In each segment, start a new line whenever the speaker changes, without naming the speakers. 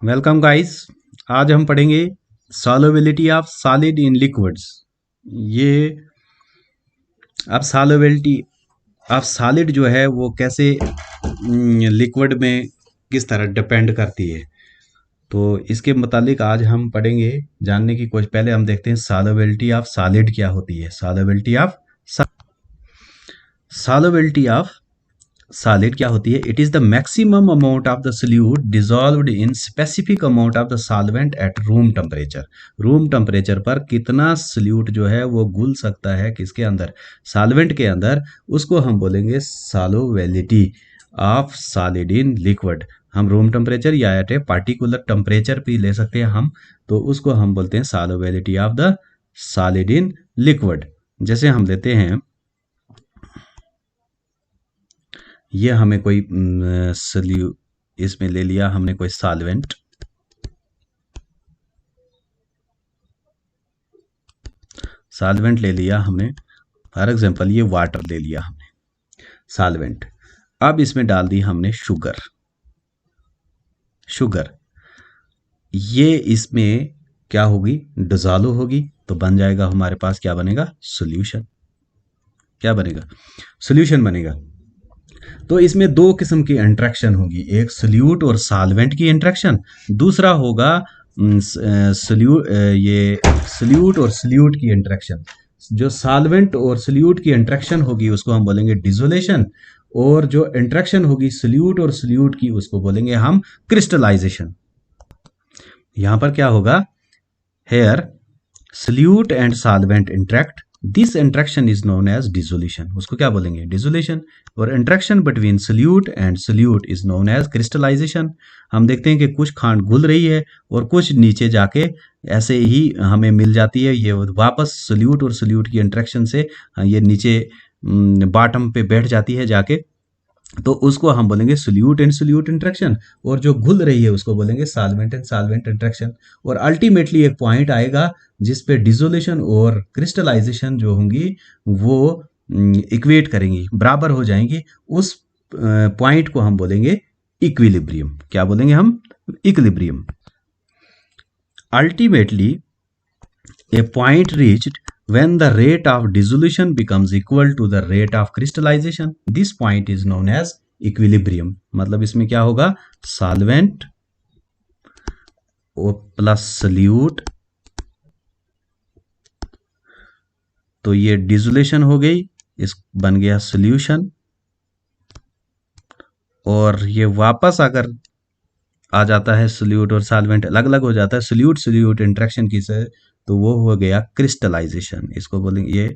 Welcome guys. आज हम पढ़ेंगे solubility of solid in liquids. ये अब सॉल्युबिलिटी ऑफ सॉलिड जो है वो कैसे लिक्विड में किस तरह डिपेंड करती है, तो इसके मुतालिक आज हम पढ़ेंगे। जानने की कोशिश, पहले हम देखते हैं सॉल्युबिलिटी ऑफ सॉलिड क्या होती है। सॉल्युबिलिटी ऑफ सॉलिड क्या होती है? It is the maximum amount of the solute dissolved in specific amount of the solvent eight room temperature. Room temperature पर कितना सोल्यूट जो है वो घुल सकता है किसके अंदर? सॉल्वेंट के अंदर। उसको हम बोलेंगे solubility of solid in liquid. हम रूम टेम्परेचर या एट ए पार्टिकुलर टेम्परेचर भी ले सकते हैं हम, तो उसको हम बोलते हैं solubility of the solid in liquid. जैसे हम लेते हैं, ये हमें कोई इसमें ले लिया हमने कोई सॉल्वेंट, ले लिया हमने। फॉर एग्जांपल ये वाटर ले लिया हमने सॉल्वेंट। अब इसमें डाल दी हमने शुगर। ये इसमें क्या होगी? डिसॉल्व होगी, तो बन जाएगा हमारे पास, क्या बनेगा? सॉल्यूशन। क्या बनेगा? सॉल्यूशन बनेगा। तो इसमें दो किस्म की इंट्रैक्शन होगी, एक सोल्यूट और सॉल्वेंट की इंट्रैक्शन, दूसरा होगा ये सोल्यूट और सोल्यूट की इंट्रैक्शन। जो सॉल्वेंट और सोल्यूट की इंट्रैक्शन होगी उसको हम बोलेंगे डिसोलेशन, और जो इंट्रैक्शन होगी सोल्यूट और सोल्यूट की उसको बोलेंगे हम क्रिस्टलाइजेशन। यहां पर क्या होगा? Here solute and solvent interact, this interaction is known as dissolution. उसको क्या बोलेंगे? डिसोल्यूशन। और interaction between solute and solute is known as crystallization. हम देखते हैं कि कुछ खांड घुल रही है और कुछ नीचे जाके ऐसे ही हमें मिल जाती है, ये वापस सोल्यूट और सोल्यूट की इंट्रैक्शन से ये नीचे बॉटम पे बैठ जाती है जाके, तो उसको हम बोलेंगे सोल्यूट एंड सोल्यूट इंट्रैक्शन। और जो घुल रही है उसको बोलेंगे सॉल्वेंट एंड सॉल्वेंट इंट्रैक्शन। और अल्टीमेटली एक पॉइंट आएगा जिस पे डिसोल्यूशन और क्रिस्टलाइजेशन जो होंगी वो इक्वेट करेंगी, बराबर हो जाएंगी। उस पॉइंट को हम बोलेंगे इक्विलिब्रियम। क्या बोलेंगे हम? Equilibrium. Ultimately a point reached when the rate of dissolution becomes equal to the rate of crystallization. This point is known as equilibrium. मतलब इसमें क्या होगा? सॉल्वेंट और प्लस सोल्यूट, तो ये डिसोल्यूशन हो गई, इस बन गया सोल्यूशन। और ये वापस अगर आ जाता है, सोल्यूट और सॉल्वेंट अलग अलग हो जाता है सोल्यूट सोल्यूट इंट्रैक्शन की से, तो वो हो गया क्रिस्टलाइजेशन। इसको बोलेंगे ये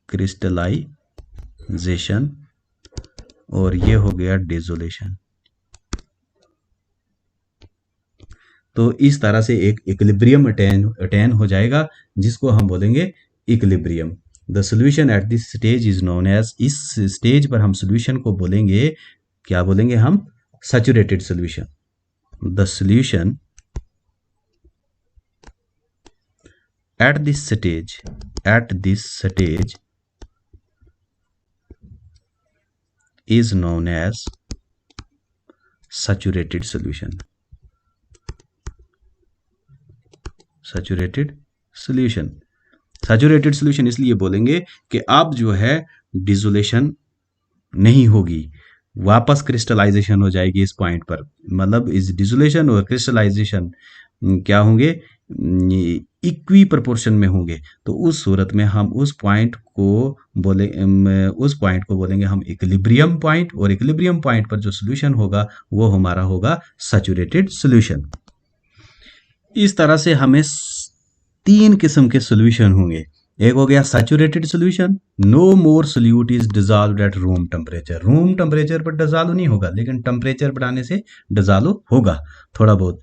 क्रिस्टलाइजेशन, और ये हो गया डिसोल्यूशन। तो इस तरह से एक इक्विलिब्रियम अटेन हो जाएगा, जिसको हम बोलेंगे equilibrium. The solution at this stage is known as, इस स्टेज पर हम सोल्यूशन को बोलेंगे, क्या बोलेंगे हम? Saturated solution. The solution at this stage is known as saturated solution. Saturated solution इसलिए बोलेंगे कि अब जो है डिसोलेशन नहीं होगी, वापस क्रिस्टलाइजेशन हो जाएगी इस पॉइंट पर। मतलब इस डिसोलेशन और क्रिस्टलाइजेशन क्या होंगे? इक्वी प्रोपोर्शन में होंगे। तो उस सूरत में हम उस पॉइंट को बोलेंगे हम इक्विलिब्रियम पॉइंट, और इक्विलिब्रियम पॉइंट पर जो सोल्यूशन होगा वो हमारा होगा सैचुरेटेड सोल्यूशन। इस तरह से हमें तीन किस्म के सोल्यूशन होंगे। एक हो गया saturated solution, no more solute is dissolved at room temperature. Room temperature पर डिसॉल्व नहीं होगा, लेकिन टेम्परेचर बढ़ाने से डिसॉल्व होगा थोड़ा बहुत।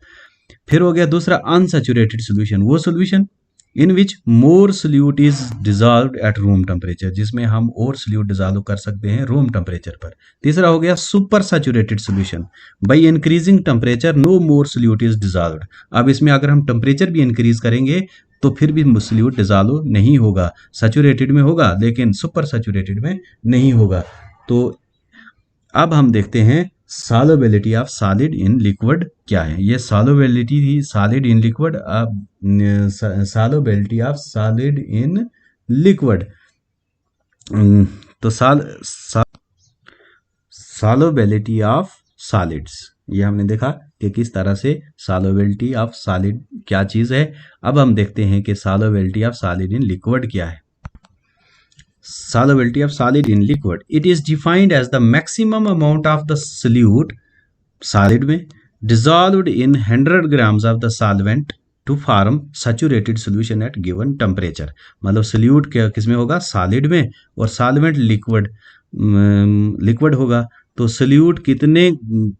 फिर हो गया दूसरा अनसैचुरेटेड सोल्यूशन, वो solution in which more solute is dissolved at room temperature, जिसमें हम और सोल्यूट डिसॉल्व कर सकते हैं रूम टेम्परेचर पर। तीसरा हो गया super saturated solution, by increasing temperature no more solute is dissolved. अब इसमें अगर हम टेम्परेचर भी इंक्रीज करेंगे तो फिर भी सोल्यूट डिसॉल्व नहीं होगा, सैचुरेटेड में होगा लेकिन सुपर सैचुरेटेड में नहीं होगा। तो अब हम देखते हैं solubility of solid in liquid क्या है? ये सॉल्युबिलिटी थी सॉलिड इन लिक्विड। अब solubility of solid in liquid, तो सॉल्युबिलिटी ऑफ सॉलिड्स, ये हमने देखा कि किस तरह से सॉल्युबिलिटी ऑफ सॉलिड क्या चीज है। अब हम देखते हैं कि solubility of solid in liquid क्या है। Solubility of solid in liquid, it is defined as the maximum amount of the solute solid में dissolved in 100 grams of the solvent to form saturated solution at given temperature। मतलब solute किस में होगा? solid में, और solvent liquid होगा। तो solute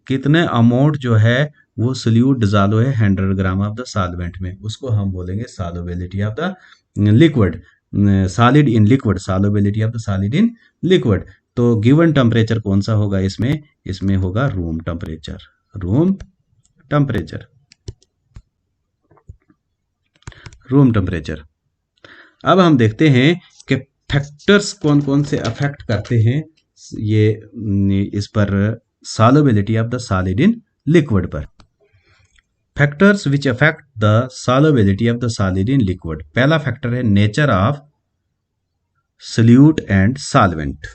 कितने अमाउंट जो है वो solute डिजॉल्व है 100 ग्राम ऑफ द सॉल्वेंट में, उसको हम बोलेंगे solubility of the liquid। Solid in liquid, solubility of the solid in liquid. तो गिवन टेम्परेचर कौन सा होगा इसमें? इसमें होगा room temperature, room temperature, room temperature. अब हम देखते हैं कि फैक्टर्स कौन कौन से अफेक्ट करते हैं ये इस पर, solubility of the solid in liquid पर। Factors which affect the solubility of the solid in liquid. पहला फैक्टर है nature of solute and solvent.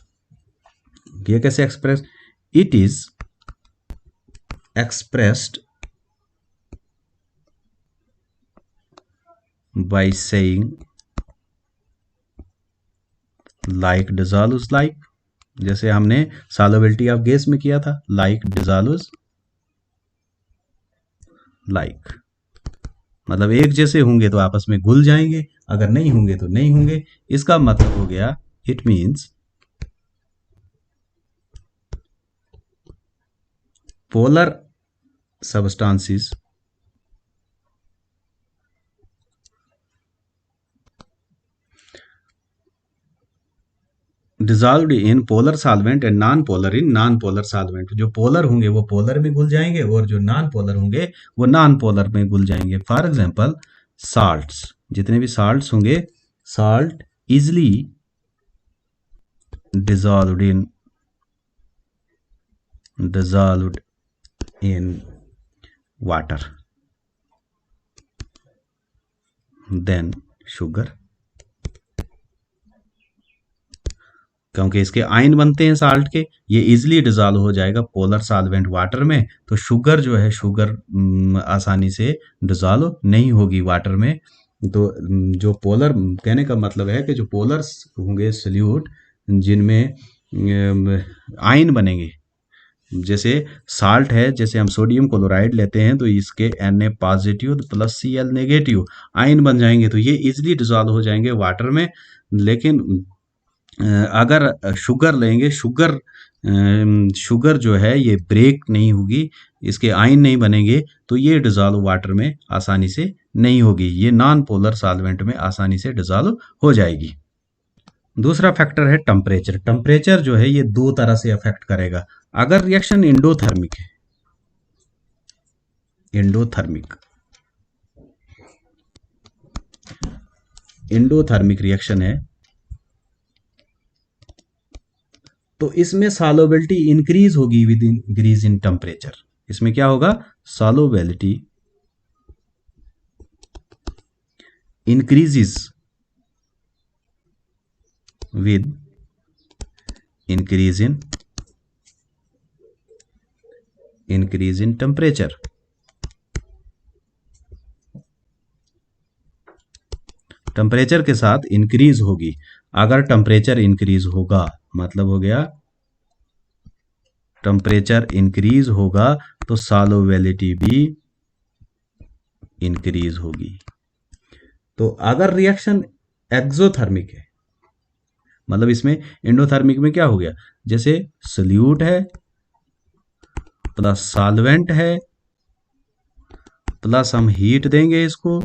ये कैसे express? It is expressed by saying like dissolves like, जैसे हमने solubility of gas में किया था, लाइक डिसॉल्व्स लाइक। मतलब एक जैसे होंगे तो आपस में घुल जाएंगे, अगर नहीं होंगे तो नहीं होंगे। इसका मतलब हो गया, it means polar substances dissolved in polar solvent and non polar in non polar solvent. जो पोलर होंगे वो पोलर में घुल जाएंगे, और जो नॉन पोलर होंगे वो नॉन पोलर में घुल जाएंगे। फॉर एग्जांपल साल्ट्स, जितने भी साल्ट्स होंगे, salt easily dissolved in water then sugar, क्योंकि इसके आयन बनते हैं साल्ट के, ये इजिली डिजॉल्व हो जाएगा पोलर सॉल्वेंट वाटर में। तो शुगर जो है, शुगर आसानी से डिजॉल्व नहीं होगी वाटर में। तो जो पोलर, कहने का मतलब है कि जो पोलर्स होंगे सोल्यूट जिनमें आयन बनेंगे, जैसे साल्ट है, जैसे हम सोडियम क्लोराइड लेते हैं तो इसके Na positive plus Cl negative ion बन जाएंगे, तो ये इजिली डिजॉल्व हो जाएंगे वाटर में। लेकिन अगर शुगर लेंगे, शुगर जो है ये ब्रेक नहीं होगी, इसके आयन नहीं बनेंगे, तो ये डिजॉल्व वाटर में आसानी से नहीं होगी, ये नॉन पोलर सॉल्वेंट में आसानी से डिजॉल्व हो जाएगी। दूसरा फैक्टर है टेम्परेचर। टेम्परेचर जो है ये दो तरह से अफेक्ट करेगा। अगर रिएक्शन एंडोथर्मिक है, एंडोथर्मिक रिएक्शन है, तो इसमें सॉल्युबिलिटी इंक्रीज होगी विद इंक्रीज इन टेम्परेचर। इसमें क्या होगा? Solubility increases with increase in temperature। Temperature के साथ इंक्रीज होगी। अगर टेम्परेचर इंक्रीज होगा, मतलब हो गया टेम्परेचर इंक्रीज होगा तो सॉल्युबिलिटी भी इंक्रीज होगी। तो अगर रिएक्शन एक्सोथर्मिक है, मतलब इसमें एंडोथर्मिक में क्या हो गया, जैसे सोल्यूट है प्लस सॉल्वेंट है प्लस हम हीट देंगे इसको,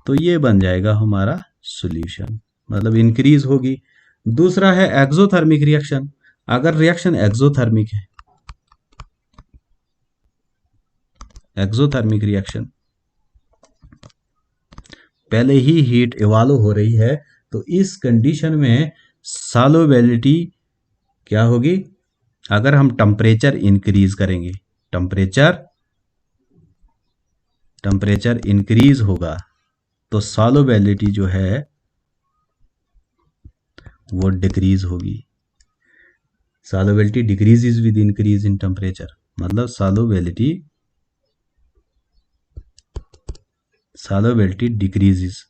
तो ये बन जाएगा हमारा सॉल्यूशन, मतलब इंक्रीज होगी। दूसरा है एक्सोथर्मिक रिएक्शन। अगर रिएक्शन एक्सोथर्मिक है, एक्सोथर्मिक रिएक्शन पहले ही हीट इवॉल्व हो रही है, तो इस कंडीशन में सॉल्युबिलिटी क्या होगी? अगर हम टेम्परेचर इंक्रीज करेंगे, टेम्परेचर इंक्रीज होगा तो सॉल्युबिलिटी जो है वो डिक्रीज होगी। Solubility decreases with increase in temperature, मतलब solubility decreases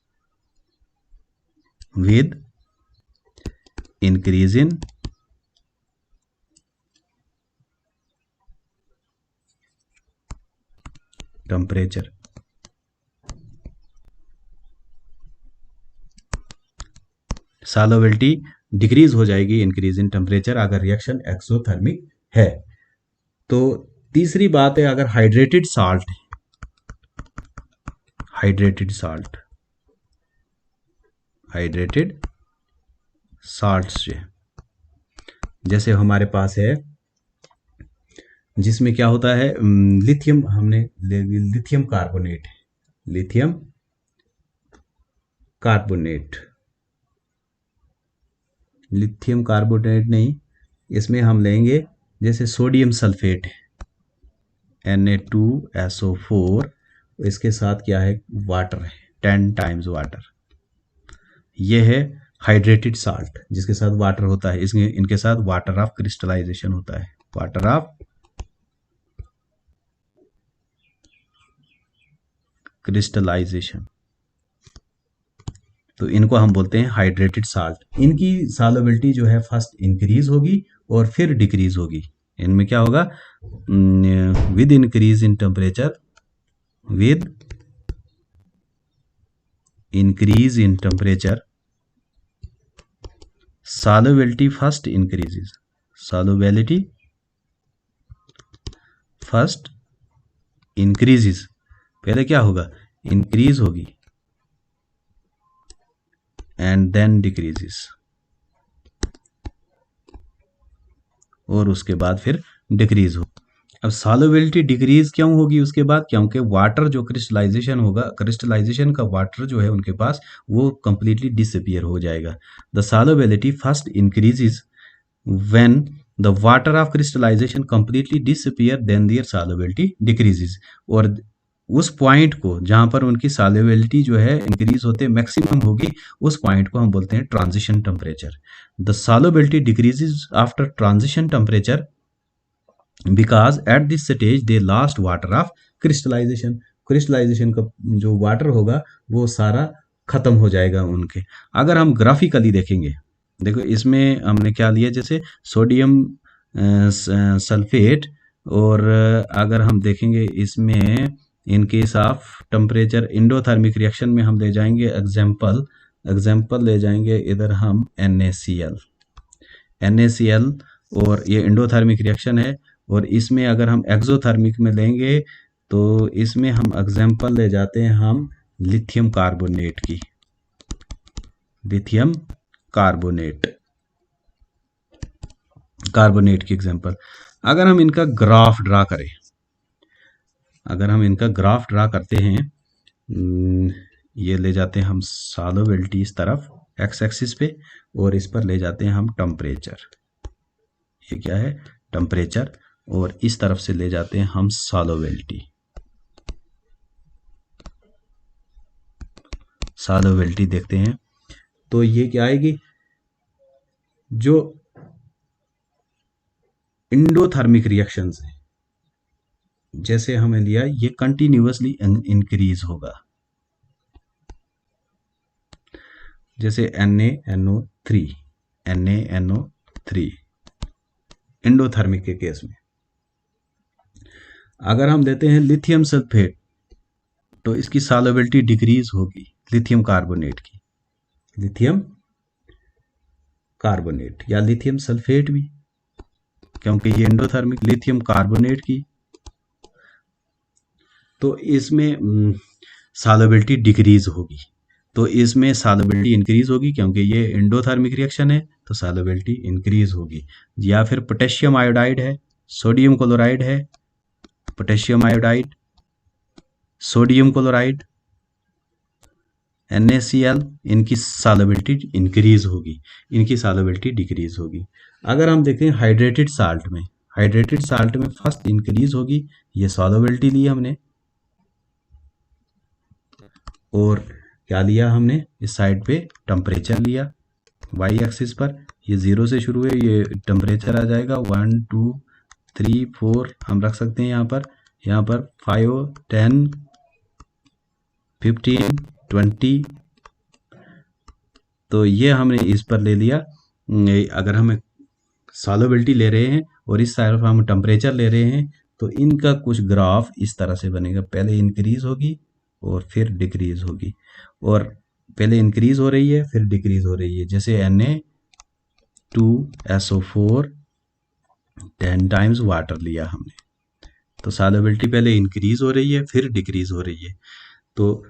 with increase in temperature. Solubility decrease हो जाएगी इंक्रीज इन टेम्परेचर अगर रिएक्शन एक्सोथर्मिक है। तो तीसरी बात है, अगर हाइड्रेटेड साल्ट जो जैसे हमारे पास है, जिसमें क्या होता है, लिथियम, लिथियम कार्बोनेट नहीं, इसमें हम लेंगे जैसे सोडियम सल्फेट Na2SO4, इसके साथ क्या है, वाटर है, 10 टाइम्स वाटर। ये है हाइड्रेटेड साल्ट जिसके साथ वाटर होता है, इसमें इनके साथ वाटर ऑफ क्रिस्टलाइजेशन होता है, वाटर ऑफ क्रिस्टलाइजेशन। तो इनको हम बोलते हैं हाइड्रेटेड साल्ट। इनकी सॉल्युबिलिटी जो है फर्स्ट इंक्रीज होगी और फिर डिक्रीज होगी। इनमें क्या होगा, with increase in temperature, solubility first increases, पहले क्या होगा, इंक्रीज होगी एंड देन डिक्रीजेस, और उसके बाद फिर डिक्रीज हो। अब सॉल्युबिलिटी डिक्रीज क्यों होगी उसके बाद, क्योंकि वाटर जो क्रिस्टलाइजेशन होगा, क्रिस्टलाइजेशन का वाटर जो है उनके पास वो कंप्लीटली डिसअपियर हो जाएगा। The solubility first increases when the water of crystallization completely disappear, then their solubility decreases. और उस पॉइंट को जहां पर उनकी सॉल्युबिलिटी जो है इंक्रीज होते मैक्सिमम होगी, उस पॉइंट को हम बोलते हैं transition temperature. The solubility decreases after transition temperature because at this stage they last water of crystallization. Crystallization का जो वाटर होगा वो सारा खत्म हो जाएगा उनके। अगर हम ग्राफिकली देखेंगे, देखो इसमें हमने क्या लिया, जैसे सोडियम सल्फेट, और अगर हम देखेंगे इसमें in case of temperature endothermic reaction में हम ले जाएंगे एग्जाम्पल ले जाएंगे इधर हम NaCl, और ये इंडोथर्मिक रिएक्शन है। और इसमें अगर हम एक्सोथर्मिक में लेंगे तो इसमें हम एग्जाम्पल ले जाते हैं हम लिथियम कार्बोनेट की, कार्बोनेट की एग्जाम्पल। अगर हम इनका ग्राफ ड्रा करें, करते हैं, ये ले जाते हैं हम सॉल्युबिलिटी इस तरफ एक्स एक्सिस पे, और इस पर ले जाते हैं हम टेम्परेचर, ये क्या है, टेम्परेचर, और इस तरफ से ले जाते हैं हम सॉल्युबिलिटी देखते हैं। तो ये क्या आएगी, जो इंडोथर्मिक रिएक्शंस है जैसे हमें लिया, ये कंटिन्यूअसली इंक्रीज होगा, जैसे NaNO3 इंडोथर्मिक के केस में। अगर हम देते हैं लिथियम सल्फेट तो इसकी सॉल्युबिलिटी डिक्रीज होगी, लिथियम कार्बोनेट या लिथियम सल्फेट भी, क्योंकि ये इंडोथर्मिक, लिथियम कार्बोनेट की, तो इसमें सॉल्युबिलिटी डिक्रीज होगी। तो इसमें सॉल्युबिलिटी इंक्रीज होगी क्योंकि ये इंडोथर्मिक रिएक्शन है, तो सॉल्युबिलिटी इंक्रीज होगी। या फिर पोटेशियम आयोडाइड है, सोडियम क्लोराइड है, potassium iodide, sodium chloride, NaCl, इनकी सॉल्युबिलिटी इंक्रीज होगी, इनकी सॉल्युबिलिटी डिक्रीज होगी। अगर हम देखते हैं हाइड्रेटेड साल्ट में, हाइड्रेटेड साल्ट में फर्स्ट इंक्रीज होगी, ये सॉल्युबिलिटी ली हमने, और क्या लिया हमने इस साइड पे, टेम्परेचर लिया वाई एक्सिस पर। ये 0 से शुरू है, ये टेम्परेचर आ जाएगा 1 2 3 4 हम रख सकते हैं यहाँ पर, 5 10 15 20। तो ये हमने इस पर ले लिया। अगर हम सॉल्युबिलिटी ले रहे हैं और इस तरफ हम टेम्परेचर ले रहे हैं, तो इनका कुछ ग्राफ इस तरह से बनेगा, पहले इंक्रीज होगी और फिर डिक्रीज होगी, और पहले इंक्रीज हो रही है फिर डिक्रीज हो रही है। जैसे Na2SO4 10 टाइम्स वाटर लिया हमने, तो सॉल्युबिलिटी पहले इंक्रीज हो रही है फिर डिक्रीज हो रही है। तो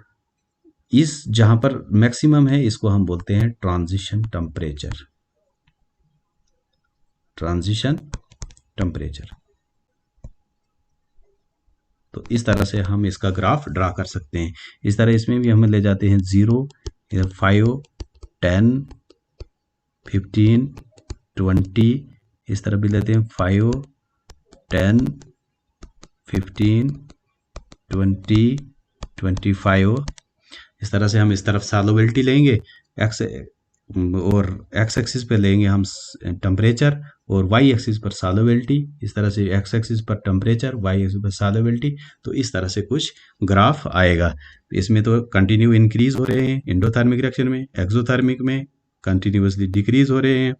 इस जहां पर मैक्सिमम है इसको हम बोलते हैं ट्रांजिशन टेम्परेचर, ट्रांजिशन टेम्परेचर। तो इस तरह से हम इसका ग्राफ ड्रा कर सकते हैं। इस तरह इसमें भी हम ले जाते हैं 0 5 10 15 20, इस तरह भी लेते हैं 5 10 15 20 25। इस तरह से हम इस तरफ सॉल्युबिलिटी लेंगे, एक्स और एक्स एक्सिस पे लेंगे हम टेम्परेचर, और वाई एक्सिस पर सॉल्युबिलिटी। इस तरह से एक्स एक्सिस पर टेम्परेचर, वाई एक्सिस पर सॉल्युबिलिटी। तो इस तरह से कुछ ग्राफ आएगा। इसमें तो कंटिन्यू इंक्रीज हो रहे हैं एंडोथर्मिक रिएक्शन में, एक्सोथर्मिक में कंटिन्यूसली डिक्रीज हो रहे हैं,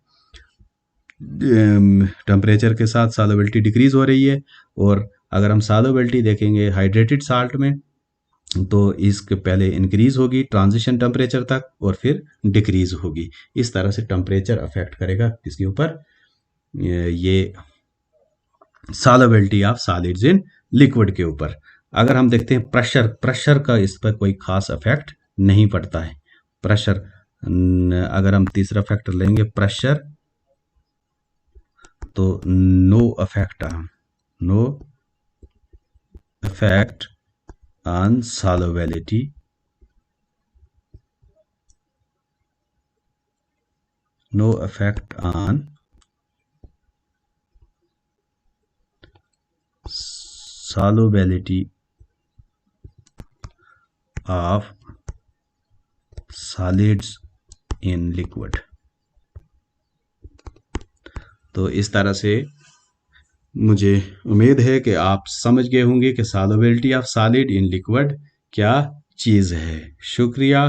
टेम्परेचर के साथ सॉल्युबिलिटी डिक्रीज हो रही है। और अगर हम सॉल्युबिलिटी देखेंगे हाइड्रेटेड साल्ट में, तो इसके पहले इंक्रीज होगी ट्रांजिशन टेम्परेचर तक और फिर डिक्रीज होगी। इस तरह से टेम्परेचर अफेक्ट करेगा किसके ऊपर, ये solubility of solids in liquid के ऊपर। अगर हम देखते हैं प्रेशर, प्रेशर का इस पर कोई खास इफेक्ट नहीं पड़ता है। प्रेशर, अगर हम तीसरा फैक्टर लेंगे प्रेशर, तो no effect on solubility, no effect on solubility of solids in liquid। तो इस तरह से मुझे उम्मीद है कि आप समझ गए होंगे कि solubility of solid in liquid क्या चीज़ है। शुक्रिया।